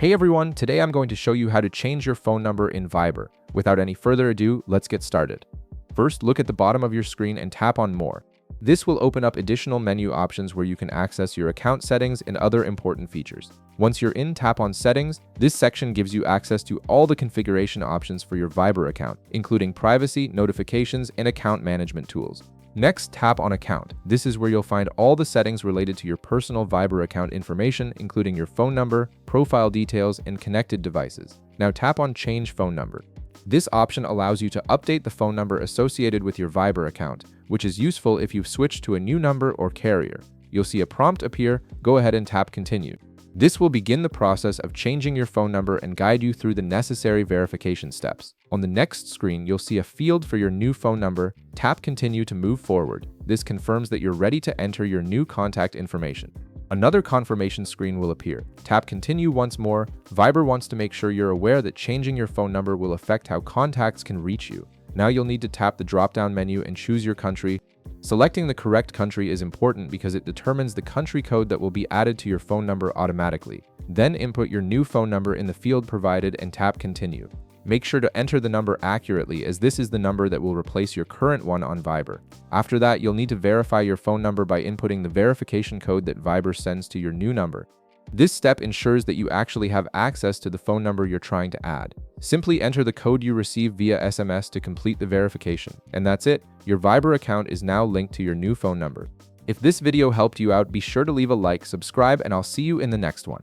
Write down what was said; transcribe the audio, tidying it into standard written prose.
Hey everyone, today I'm going to show you how to change your phone number in Viber. Without any further ado, let's get started. First, look at the bottom of your screen and tap on More. This will open up additional menu options where you can access your account settings and other important features. Once you're in, tap on Settings. This section gives you access to all the configuration options for your Viber account, including privacy, notifications, and account management tools. Next, tap on Account. This is where you'll find all the settings related to your personal Viber account information, including your phone number, profile details, and connected devices. Now tap on Change Phone Number. This option allows you to update the phone number associated with your Viber account, which is useful if you've switched to a new number or carrier. You'll see a prompt appear. Go ahead and tap Continue. This will begin the process of changing your phone number and guide you through the necessary verification steps. On the next screen, you'll see a field for your new phone number. Tap Continue to move forward. This confirms that you're ready to enter your new contact information. Another confirmation screen will appear. Tap Continue once more. Viber wants to make sure you're aware that changing your phone number will affect how contacts can reach you. Now you'll need to tap the drop-down menu and choose your country. Selecting the correct country is important because it determines the country code that will be added to your phone number automatically. Then input your new phone number in the field provided and tap Continue. Make sure to enter the number accurately, as this is the number that will replace your current one on Viber. After that, you'll need to verify your phone number by inputting the verification code that Viber sends to your new number. This step ensures that you actually have access to the phone number you're trying to add. Simply enter the code you receive via SMS to complete the verification. And that's it. Your Viber account is now linked to your new phone number. If this video helped you out, be sure to leave a like, subscribe, and I'll see you in the next one.